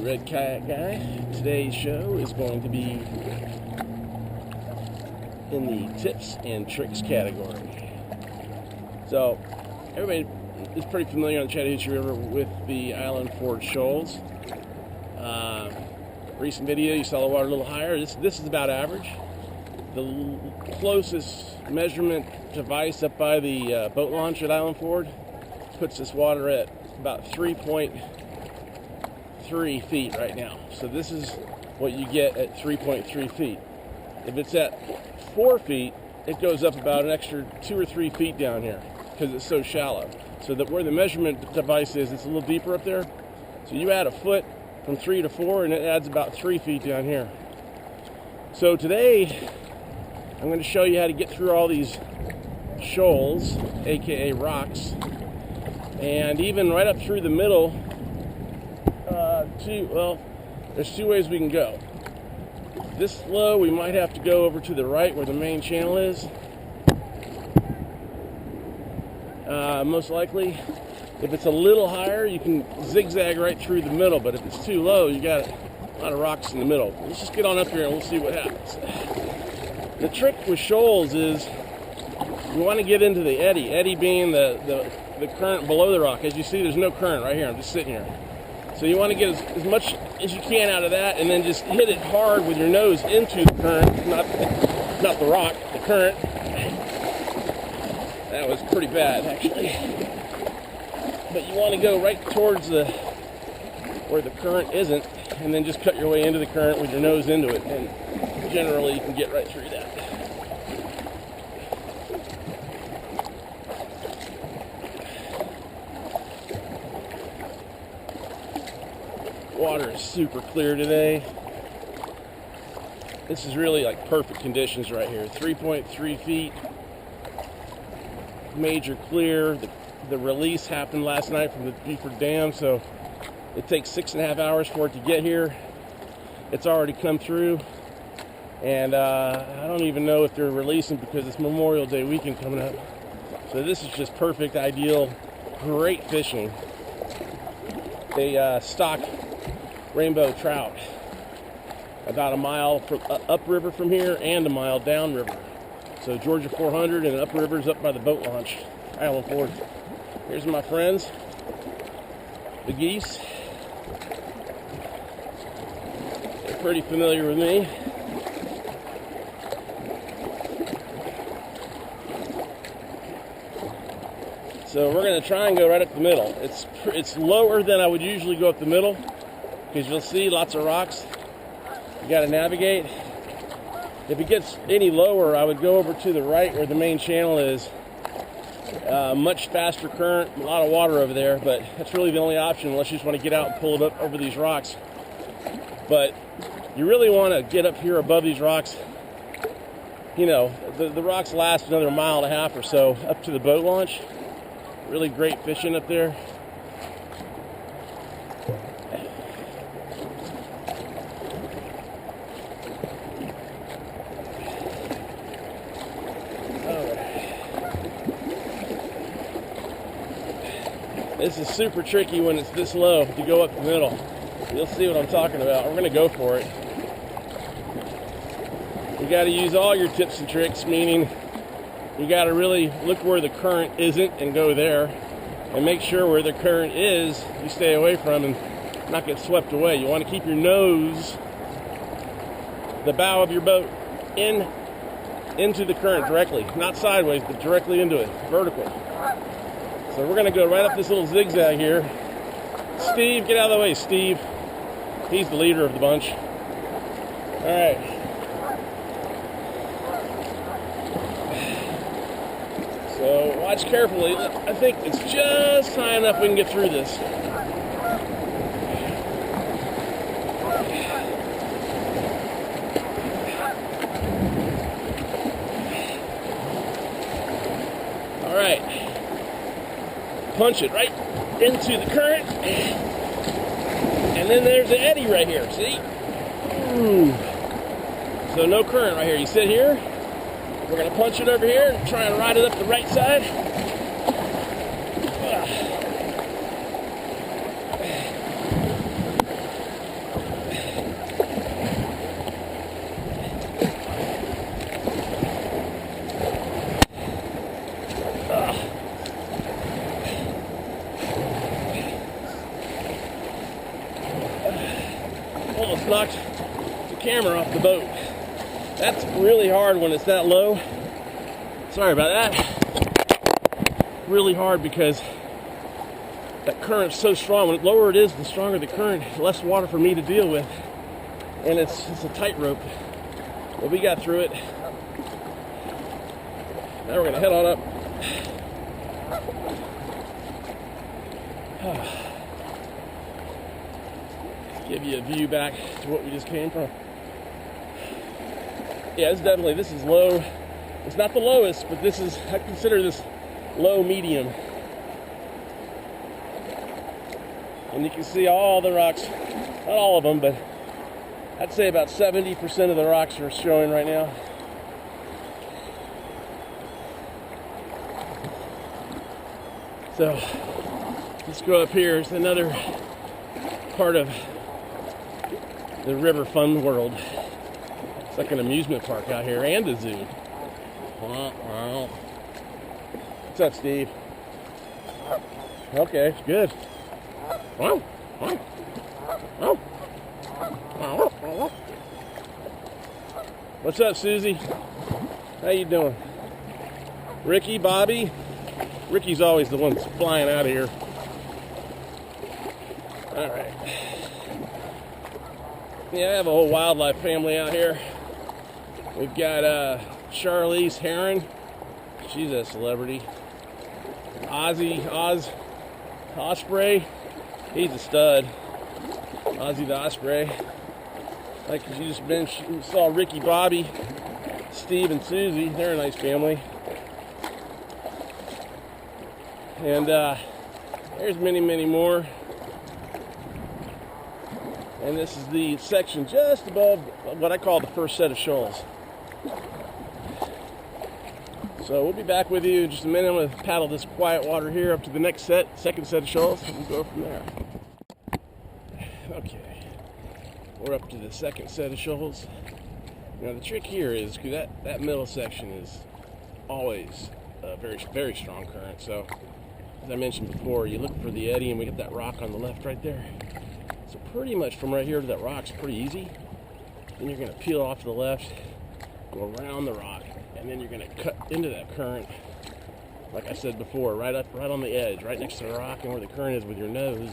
Red Kayak Guy. Today's show is going to be in the tips and tricks category. So, everybody is pretty familiar on the Chattahoochee River with the Island Ford Shoals. Recent video, you saw the water a little higher. This is about average. The closest measurement device up by the boat launch at Island Ford puts this water at about 3.3 feet right now. So this is what you get at 3.3 feet. If it's at 4 feet, it goes up about an extra 2 or 3 feet down here because it's so shallow. So that where the measurement device is, it's a little deeper up there. So you add a foot from 3 to 4 and it adds about 3 feet down here. So today I'm going to show you how to get through all these shoals, aka rocks, and even right up through the middle. There's two ways we can go. This low, we might have to go over to the right where the main channel is. Most likely. If it's a little higher, you can zigzag right through the middle, but if it's too low, you got a lot of rocks in the middle. Let's just get on up here and we'll see what happens. The trick with shoals is you want to get into the eddy. Eddy being the current below the rock. As you see, there's no current right here. I'm just sitting here. So you want to get as much as you can out of that, and then just hit it hard with your nose into the current, not the rock, the current. That was pretty bad, actually. But you want to go right towards where the current isn't, and then just cut your way into the current with your nose into it, and generally you can get right through that. Water is super clear today. This is really like perfect conditions right here. 3.3 feet, major clear. The release happened last night from the Beaufort Dam, so it takes 6.5 hours for it to get here. It's already come through, and I don't even know if they're releasing because it's Memorial Day weekend coming up. So this is just perfect, ideal, great fishing. They stock rainbow trout about a mile upriver from here and a mile downriver. So Georgia 400 and upriver is up by the boat launch, Island Ford. Here's my friends, the geese. They're pretty familiar with me. So we're going to try and go right up the middle. It's lower than I would usually go up the middle because you'll see lots of rocks. You got to navigate. If it gets any lower, I would go over to the right where the main channel is. Much faster current, a lot of water over there, but that's really the only option unless you just want to get out and pull it up over these rocks. But you really want to get up here above these rocks. You know, the rocks last another 1.5 miles or so up to the boat launch. Really great fishing up there. This is super tricky when it's this low to go up the middle. You'll see what I'm talking about. We're going to go for it. You got to use all your tips and tricks, meaning you got to really look where the current isn't and go there, and make sure where the current is you stay away from and not get swept away. You want to keep your nose, the bow of your boat, into the current directly, not sideways, but directly into it, vertical. So we're going to go right up this little zigzag here. Steve, get out of the way, Steve. He's the leader of the bunch. All right. So watch carefully. I think it's just high enough we can get through this. All right. Punch it right into the current, and then there's the eddy right here, see? Ooh. So no current right here. You sit here, we're going to punch it over here and try and ride it up the right side. almost knocked the camera off the boat. That's really hard when it's that low. Sorry about that. Really hard because that current's so strong. The lower it is, the stronger the current, less water for me to deal with. And it's a tightrope. But we got through it. Now we're gonna head on up. Give you a view back to what we just came from. Yeah, this is low. It's not the lowest, but I consider this low medium. And you can see all the rocks, not all of them, but I'd say about 70% of the rocks are showing right now. So let's go up here. It's another part of the river fun world. It's like an amusement park out here and a zoo. What's up, Steve? Okay, good. What's up, Susie? How you doing? Ricky, Bobby? Ricky's always the one that's flying out of here. All right. Yeah, I have a whole wildlife family out here. We've got Charlize Heron. She's a celebrity. Oz Osprey. He's a stud. Ozzy the Osprey. Like you just mentioned, saw Ricky, Bobby, Steve, and Susie. They're a nice family. And there's many, many more. And this is the section just above what I call the first set of shoals. So we'll be back with you in just a minute. I'm going to paddle this quiet water here up to the next second set of shoals, and we'll go from there. Okay, we're up to the second set of shoals. Now the trick here is that middle section is always a very, very strong current. So as I mentioned before, you look for the eddy, and we got that rock on the left right there. So pretty much from right here to that rock's pretty easy. Then you're going to peel off to the left, go around the rock, and then you're going to cut into that current. Like I said before, right on the edge, right next to the rock and where the current is with your nose.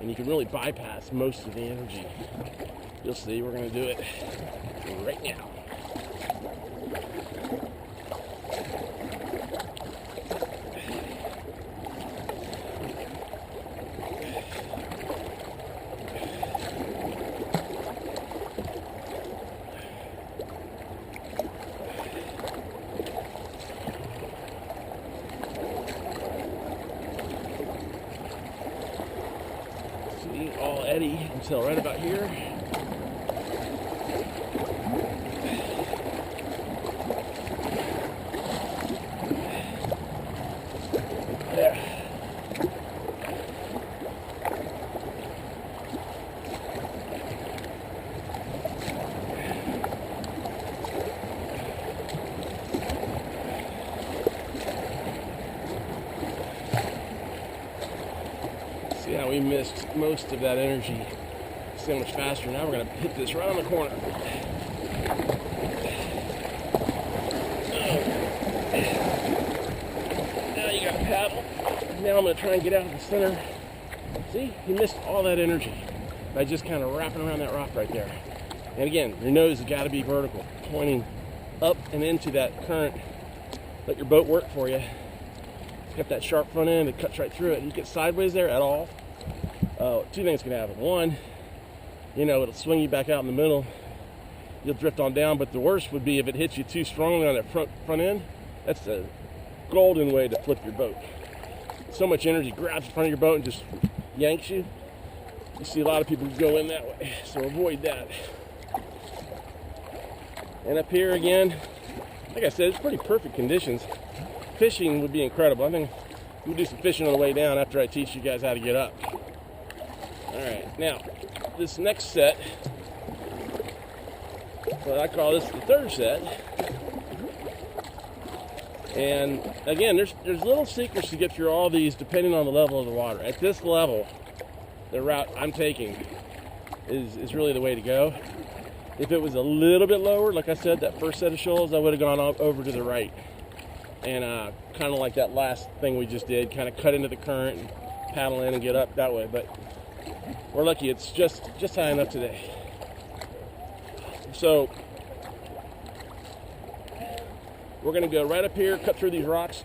And you can really bypass most of the energy. You'll see, we're going to do it right now. All eddy until right about here. There. See how we missed most of that energy so much faster. Now we're going to hit this right on the corner. Now you got to paddle. Now I'm going to try and get out of the center. See, you missed all that energy by just kind of wrapping around that rock right there. And again, your nose has got to be vertical, pointing up and into that current. Let your boat work for you. It's got that sharp front end that cuts right through it. You get sideways there at all, two things can happen. One, it'll swing you back out in the middle. You'll drift on down, but the worst would be if it hits you too strongly on that front end. That's a golden way to flip your boat. So much energy grabs the front of your boat and just yanks you. You see a lot of people go in that way, so avoid that. And up here again, like I said, it's pretty perfect conditions. Fishing would be incredible. I think we'll do some fishing on the way down after I teach you guys how to get up. All right, now this next set, what I call this the third set. And again, there's little secrets to get through all these depending on the level of the water. At this level, the route I'm taking is really the way to go. If it was a little bit lower, like I said, that first set of shoals, I would have gone over to the right. And kind of like that last thing we just did, kind of cut into the current and paddle in and get up that way. But we're lucky it's just high enough today. So we're going to go right up here, cut through these rocks.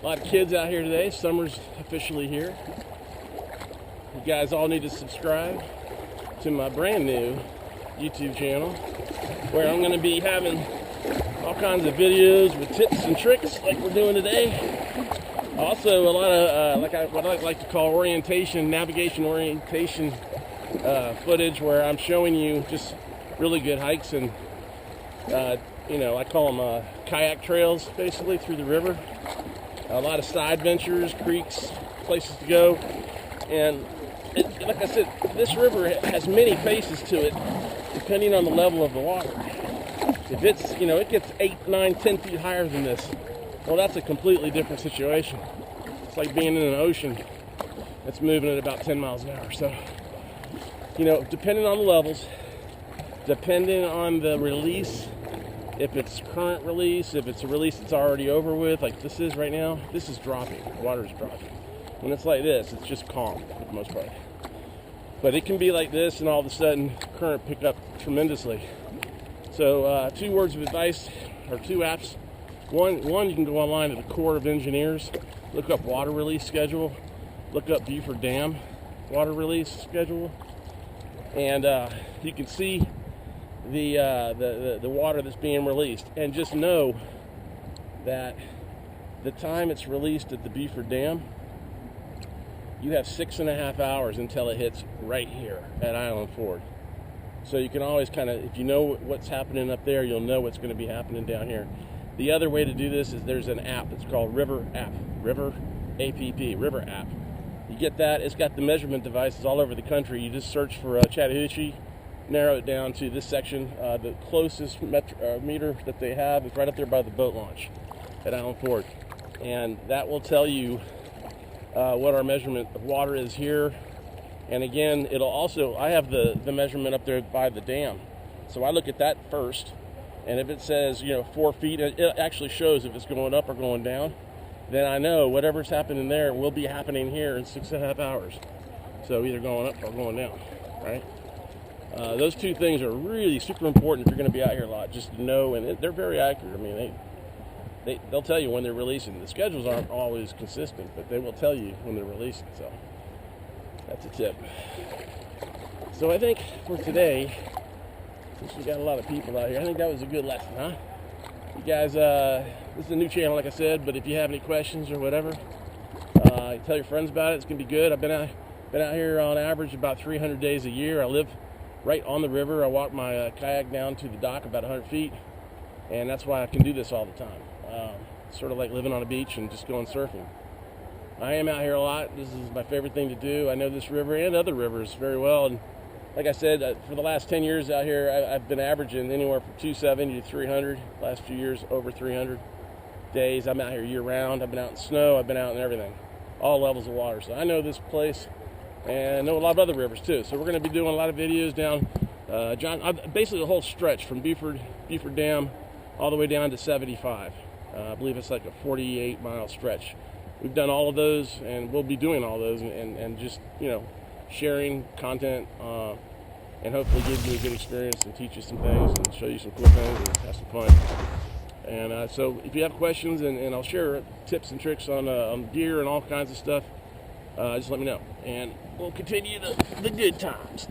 A lot of kids out here today. Summer's officially here. You guys all need to subscribe to my brand new YouTube channel, where I'm going to be having all kinds of videos with tips and tricks like we're doing today. Also, a lot of what I like to call navigation orientation footage, where I'm showing you just really good hikes and I call them kayak trails, basically, through the river. A lot of side ventures, creeks, places to go. And like I said, this river has many faces to it, depending on the level of the water. If it's, it gets 8, 9, 10 feet higher than this, well, that's a completely different situation. It's like being in an ocean that's moving at about 10 miles an hour. So, depending on the levels, depending on the release, if it's current release, if it's a release that's already over with, like this is right now, this is dropping. The water is dropping. When it's like this, it's just calm for the most part. But it can be like this, and all of a sudden, current pick up tremendously. So 2 words of advice, or 2 apps. One, you can go online to the Corps of Engineers, look up water release schedule, look up Beaufort Dam water release schedule, and you can see the water that's being released. And just know that the time it's released at the Beaufort Dam, you have 6.5 hours until it hits right here at Island Ford. So you can always kind of, if you know what's happening up there, you'll know what's going to be happening down here. The other way to do this is there's an app that's called River App, River App. You get that, it's got the measurement devices all over the country. You just search for Chattahoochee, narrow it down to this section. The closest meter that they have is right up there by the boat launch at Island Ford. And that will tell you what our measurement of water is here. And again, it'll also, I have the measurement up there by the dam. So I look at that first, and if it says, 4 feet, it actually shows if it's going up or going down. Then I know whatever's happening there will be happening here in 6.5 hours. So either going up or going down, right? Those 2 things are really super important if you're going to be out here a lot, just to know, and they're very accurate. I mean, they'll tell you when they're releasing. The schedules aren't always consistent, but they will tell you when they're releasing, so that's a tip. So I think for today, since we got a lot of people out here, I think that was a good lesson, huh? You guys, this is a new channel, like I said, but if you have any questions or whatever, tell your friends about it. It's going to be good. I've been out here on average about 300 days a year. I live right on the river. I walk my kayak down to the dock about 100 feet, and that's why I can do this all the time. Sort of like living on a beach and just going surfing. I am out here a lot. This is my favorite thing to do. I know this river and other rivers very well, and like I said, for the last 10 years out here, I've been averaging anywhere from 270 to 300. Last few years, over 300 days. I'm out here year-round. I've been out in snow. I've been out in everything, all levels of water. So I know this place, and I know a lot of other rivers too. So we're going to be doing a lot of videos down, basically the whole stretch from Beaufort Dam all the way down to 75. I believe it's like a 48-mile stretch. We've done all of those, and we'll be doing all those, and just, sharing content, and hopefully give you a good experience and teach you some things and show you some cool things and have some fun. And so if you have questions, and I'll share tips and tricks on gear and all kinds of stuff, just let me know. And we'll continue the good times.